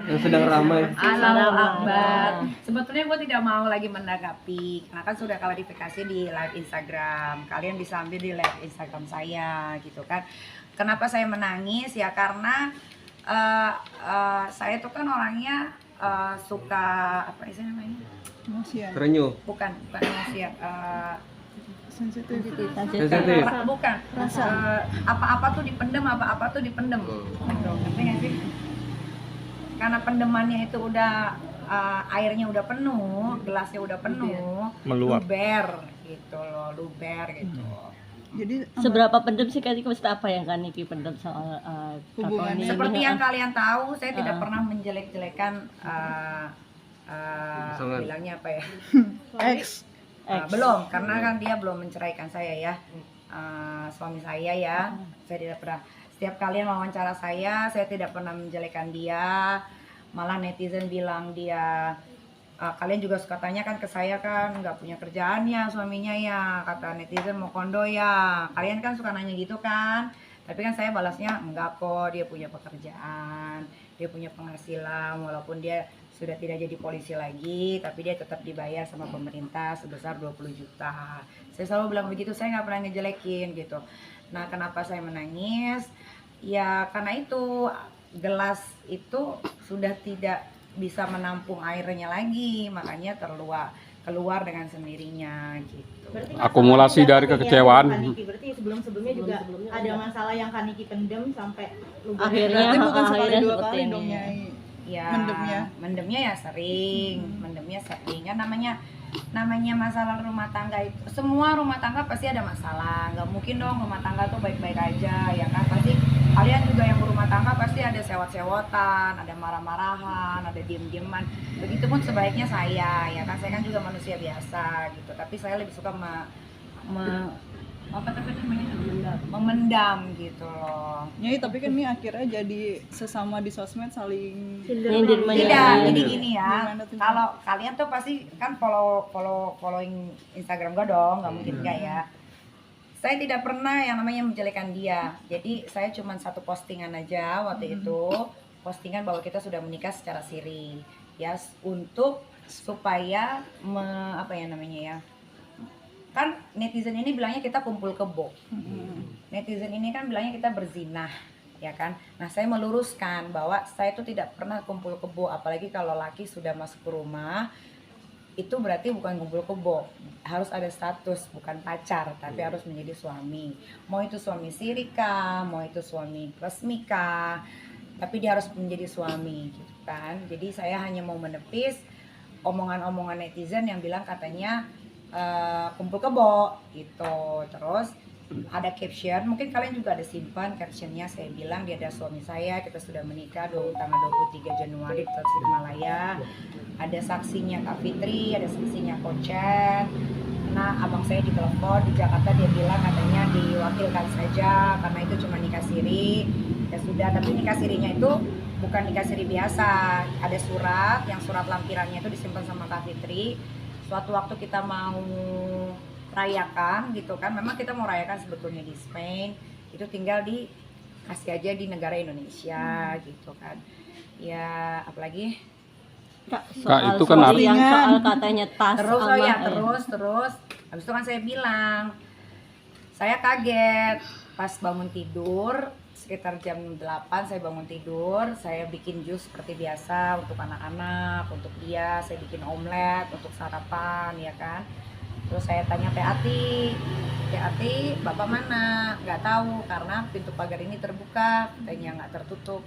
yang sedang ramai. Allahu Akbar. Sebetulnya gue tidak mau lagi menanggapi karena kan sudah klarifikasi di live Instagram. Kalian bisa ambil di live Instagram saya gitu kan. Kenapa saya menangis ya karena saya tuh kan orangnya suka apa sih namanya? Terenyuh. Bukan emosian. Sensitif. Bukan. Apa-apa tuh dipendem, apa-apa tuh dipendem. Gitu. Ngerti nggak sih? Karena pendemannya itu udah airnya udah penuh, gelasnya udah penuh, luber gitu loh, luber gitu. Jadi seberapa pendem sih Kak Niki, maksudnya apa yang Kak Niki pendem soal hubungannya? Seperti yang kalian tahu, saya tidak pernah menjelek-jelekan bilangnya apa ya? X. Belum, karena kan dia belum menceraikan saya ya. Suami saya ya. Saya tidak pernah. Setiap kalian wawancara saya tidak pernah menjelekkan dia. Malah netizen bilang dia kalian juga suka tanya kan ke saya kan nggak punya kerjaan ya suaminya ya, kata netizen mau kondo ya, kalian kan suka nanya gitu kan, tapi kan saya balasnya enggak kok, dia punya pekerjaan, dia punya penghasilan, walaupun dia sudah tidak jadi polisi lagi tapi dia tetap dibayar sama pemerintah sebesar 20 juta. Saya selalu bilang begitu, saya nggak pernah ngejelekin gitu. Nah kenapa saya menangis ya karena itu gelas itu sudah tidak bisa menampung airnya lagi, makanya keluar dengan sendirinya gitu. Akumulasi dari kekecewaan. Berarti sebelumnya juga ada masalah yang Kak Niki pendem sampai akhirnya Berarti bukan sekali akhirnya dua seperti kali ini. dong Nyai. Ya, Mendemnya ya sering, mendemnya sering kan namanya masalah rumah tangga itu, semua rumah tangga pasti ada masalah, nggak mungkin dong rumah tangga tuh baik-baik aja ya kan, pasti kalian juga yang berumah tangga pasti ada sewot-sewotan, ada marah-marahan, ada diem-dieman, begitupun sebaiknya saya ya kan, saya kan juga manusia biasa gitu, tapi saya lebih suka memendam gitu loh. Nyai, tapi kan ini akhirnya jadi sesama di sosmed saling Nyindir Tidak, jadi gini ya. Gimana tuh? Kalau kalian tuh pasti kan following Instagram gue dong, nggak mungkin enggak ya. Saya tidak pernah yang namanya menjelekkan dia. Jadi saya cuma satu postingan aja waktu itu, postingan bahwa kita sudah menikah secara siri, ya untuk supaya apa ya namanya ya. Kan netizen ini bilangnya kita kumpul kebo. Netizen ini kan bilangnya kita berzinah, ya kan. Nah saya meluruskan bahwa saya itu tidak pernah kumpul kebo, apalagi kalau laki sudah masuk ke rumah itu berarti bukan kumpul kebo, harus ada status, bukan pacar tapi harus menjadi suami. Mau itu suami siri kah, mau itu suami resmi kah, tapi dia harus menjadi suami gitu kan. Jadi saya hanya mau menepis omongan-omongan netizen yang bilang katanya kumpul kebo gitu. Terus ada caption, mungkin kalian juga ada simpan captionnya, saya bilang dia ada suami saya, kita sudah menikah tanggal 23 Januari di Tasikmalaya. Ada saksinya Kak Fitri, ada saksinya Kocen. Nah abang saya ditelepon di Jakarta, dia bilang katanya diwakilkan saja karena itu cuma nikah siri. Ya sudah, tapi nikah sirinya itu bukan nikah siri biasa, ada surat, yang surat lampirannya itu disimpan sama Kak Fitri. Suatu waktu kita mau rayakan gitu kan, memang kita mau rayakan sebetulnya di Spain, itu tinggal dikasih aja di negara Indonesia gitu kan. Ya apalagi Kak, itu kan yang soal katanya tas terus habis itu kan saya bilang saya kaget pas bangun tidur sekitar jam 8, saya bangun tidur, saya bikin jus seperti biasa untuk anak-anak, untuk dia saya bikin omelet untuk sarapan ya kan. Terus saya tanya Ati, bapak mana? Nggak tahu karena pintu pagar ini terbuka, katanya nggak tertutup.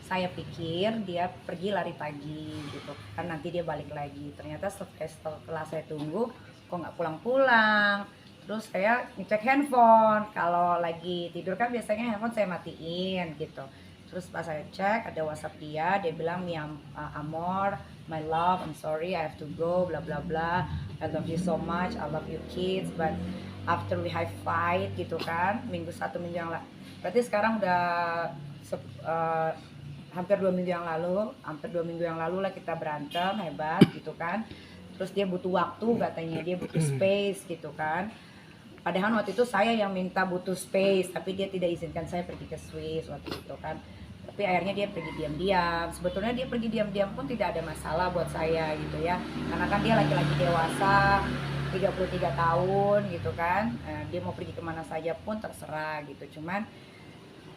Saya pikir dia pergi lari pagi gitu kan, nanti dia balik lagi. Ternyata setelah saya tunggu kok nggak pulang-pulang. Terus saya ngecek handphone, kalau lagi tidur kan biasanya handphone saya matiin gitu. Terus pas saya cek ada WhatsApp dia bilang Amor, my love, I'm sorry, I have to go, bla bla bla. I love you so much, I love you kids, but after we have fight gitu kan, minggu yang lalu. Berarti sekarang udah hampir 2 minggu yang lalu lah kita berantem hebat gitu kan. Terus dia butuh waktu, katanya dia butuh space gitu kan. Padahal waktu itu saya yang minta butuh space, tapi dia tidak izinkan saya pergi ke Swiss waktu itu kan. Tapi akhirnya dia pergi diam-diam. Sebetulnya dia pergi diam-diam pun tidak ada masalah buat saya gitu ya, karena kan dia laki-laki dewasa, 33 tahun gitu kan. Dia mau pergi kemana saja pun terserah gitu. Cuman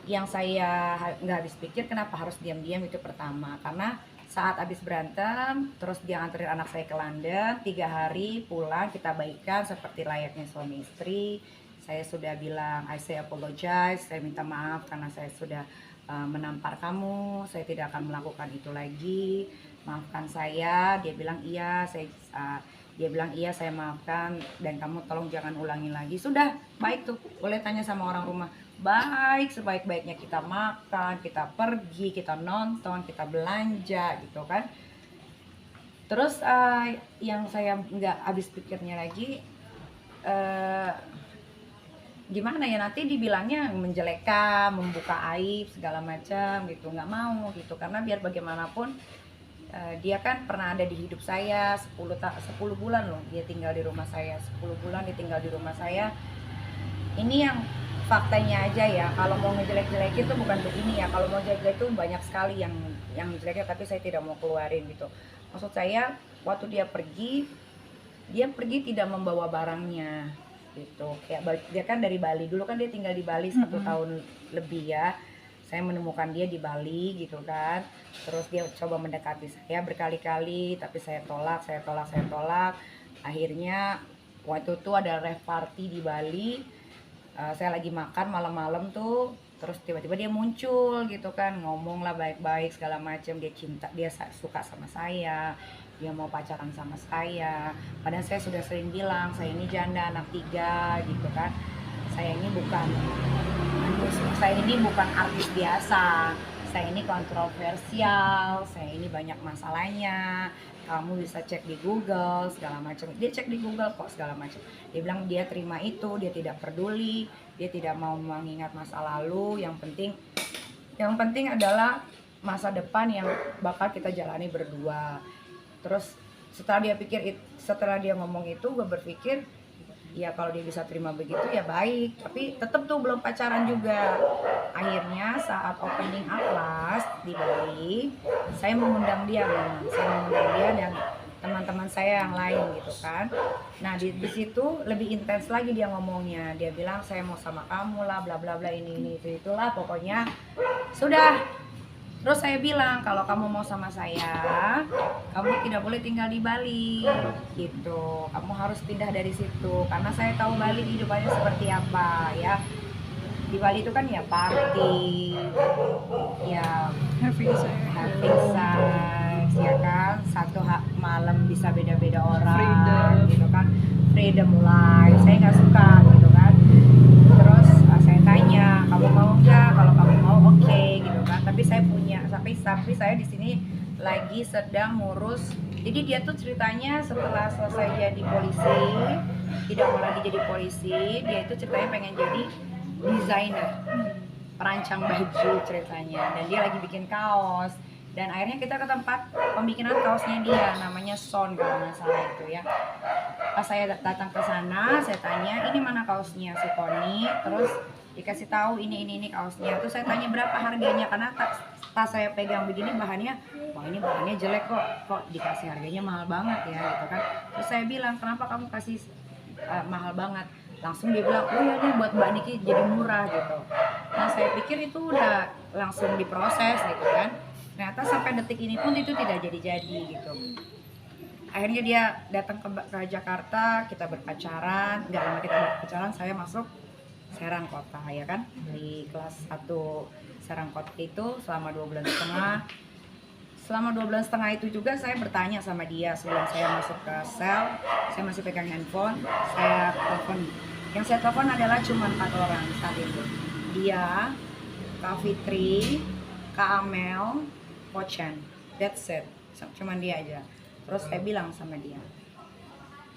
yang saya nggak habis pikir kenapa harus diam-diam itu pertama, karena saat habis berantem terus dia nganterin anak saya ke London 3 hari, pulang kita baikan seperti layaknya suami istri. Saya sudah bilang I say apologize, saya minta maaf karena saya sudah menampar kamu, saya tidak akan melakukan itu lagi, maafkan saya. Dia bilang iya, saya maafkan dan kamu tolong jangan ulangi lagi. Sudah, baik tuh, boleh tanya sama orang rumah. Baik, sebaik-baiknya kita makan, kita pergi, kita nonton, kita belanja gitu kan. Terus yang saya nggak habis pikirnya lagi, gimana ya, nanti dibilangnya menjelekkan, membuka aib segala macam gitu, nggak mau gitu, karena biar bagaimanapun dia kan pernah ada di hidup saya 10 bulan loh dia tinggal di rumah saya, 10 bulan dia tinggal di rumah saya. Ini yang faktanya aja ya, kalau mau ngejelek-jelekin tuh bukan begini ya, kalau mau jelek-jelek tuh banyak sekali yang jeleknya, tapi saya tidak mau keluarin gitu. Maksud saya waktu dia pergi tidak membawa barangnya gitu, kayak dia kan dari Bali, dulu kan dia tinggal di Bali 1 tahun lebih ya. Saya menemukan dia di Bali gitu kan. Terus dia coba mendekati saya berkali-kali, tapi saya tolak. Akhirnya waktu itu ada rave party di Bali, saya lagi makan malam-malam tuh, terus tiba-tiba dia muncul gitu kan, ngomong lah baik-baik segala macam, dia suka sama saya, dia mau pacaran sama saya. Padahal saya sudah sering bilang, saya ini janda anak 3 gitu kan. Saya ini bukan artis biasa. Saya ini kontroversial, saya ini banyak masalahnya. Kamu bisa cek di Google segala macam. Dia cek di Google kok segala macam. Dia bilang dia terima itu, dia tidak peduli, dia tidak mau mengingat masa lalu. Yang penting adalah masa depan yang bakal kita jalani berdua. Terus setelah dia ngomong itu, gue berpikir ya kalau dia bisa terima begitu ya baik, tapi tetap tuh belum pacaran juga. Akhirnya saat opening Atlas di Bali, saya mengundang dia dan teman-teman saya yang lain gitu kan. Nah di situ lebih intens lagi dia ngomongnya. Dia bilang saya mau sama kamu lah, bla bla bla, ini itulah pokoknya. Sudah. Terus saya bilang, kalau kamu mau sama saya, kamu tidak boleh tinggal di Bali gitu. Kamu harus pindah dari situ, karena saya tahu Bali hidupannya seperti apa ya. Di Bali itu kan ya party, ya Having sex. Ya kan. Satu malam bisa beda-beda orang, Freedom. gitu kan. Freedom life, saya nggak suka gitu kan. Terus saya tanya, kamu mau nggak? Kalau kamu mau oke, gitu kan. Tapi saya di sini lagi sedang ngurus. Jadi dia tuh ceritanya setelah selesai jadi polisi, tidak mau lagi jadi polisi, dia itu ceritanya pengen jadi desainer, perancang baju ceritanya, dan dia lagi bikin kaos. Dan akhirnya kita ke tempat pembikinan kaosnya dia, namanya Son kalau nggak salah itu ya. Pas saya datang ke sana, saya tanya, ini mana kaosnya si Tony? Terus dikasih tahu ini kaosnya. Terus saya tanya berapa harganya, karena tas saya pegang begini bahannya, wah ini bahannya jelek kok dikasih harganya mahal banget ya gitu kan. Terus saya bilang, kenapa kamu kasih mahal banget? Langsung dia bilang, oh ya ini buat Mbak Niki jadi murah gitu. Nah saya pikir itu udah langsung diproses gitu kan. Ternyata sampai detik ini pun itu tidak jadi-jadi gitu. Akhirnya dia datang ke Jakarta, kita berpacaran. Gak lama kita berpacaran, saya masuk Serang Kota ya kan, di kelas 1 Serang Kota itu selama 2 bulan setengah. Selama 2 bulan setengah itu juga saya bertanya sama dia sebelum saya masuk ke sel. Saya masih pegang handphone, saya telepon. Yang saya telepon adalah cuma 4 orang saat itu. Dia, Kak Fitri, Kak Amel, Pochen, that's it. Cuman dia aja. Terus saya bilang sama dia,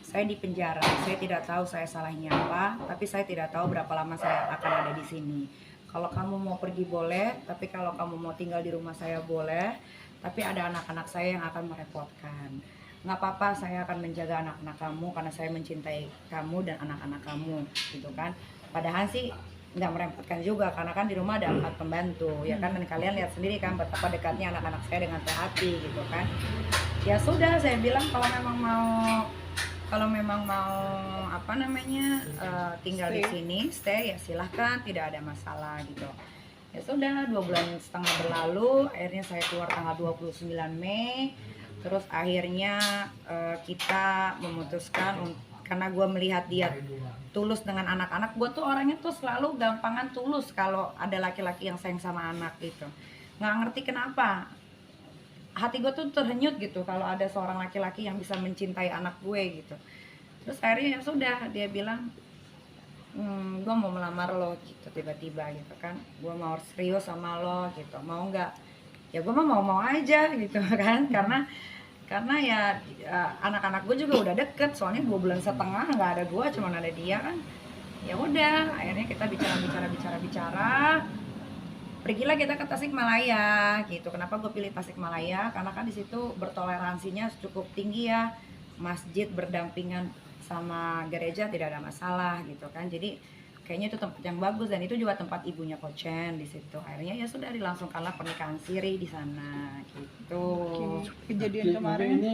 saya di penjara, saya tidak tahu saya salahnya apa, tapi saya tidak tahu berapa lama saya akan ada di sini. Kalau kamu mau pergi boleh, tapi kalau kamu mau tinggal di rumah saya boleh, tapi ada anak-anak saya yang akan merepotkan. Nggak apa-apa, saya akan menjaga anak-anak kamu karena saya mencintai kamu dan anak-anak kamu, gitu kan. Padahal sih nggak merepotkan juga karena kan di rumah ada 4 pembantu ya kan, dan kalian lihat sendiri kan betapa dekatnya anak-anak saya dengan Teh Ati gitu kan. Ya sudah, saya bilang kalau memang mau apa namanya tinggal di sini stay ya silahkan, tidak ada masalah gitu. Ya sudah, 2,5 bulan berlalu, akhirnya saya keluar tanggal 29 Mei. Terus akhirnya kita memutuskan karena gue melihat dia tulus dengan anak-anak. Gue tuh orangnya tuh selalu gampangan tulus kalau ada laki-laki yang sayang sama anak gitu. Nggak ngerti kenapa hati gue tuh terhenyut gitu kalau ada seorang laki-laki yang bisa mencintai anak gue gitu. Terus akhirnya ya sudah, dia bilang gue mau melamar lo gitu, tiba-tiba gitu kan, gue mau serius sama lo gitu, mau nggak? Ya gue mau aja gitu kan, karena ya anak-anak gue juga udah deket, soalnya 2,5 bulan nggak ada gue, cuma ada dia kan. Ya udah, akhirnya kita bicara, pergilah kita ke Tasikmalaya gitu. Kenapa gue pilih Tasikmalaya? Karena kan di situ bertoleransinya cukup tinggi ya, masjid berdampingan sama gereja tidak ada masalah gitu kan. Jadi kayaknya itu tempat yang bagus, dan itu juga tempat ibunya Kochen di situ. Akhirnya ya sudah dilangsungkanlah pernikahan siri di sana gitu. Kejadian kemarin ini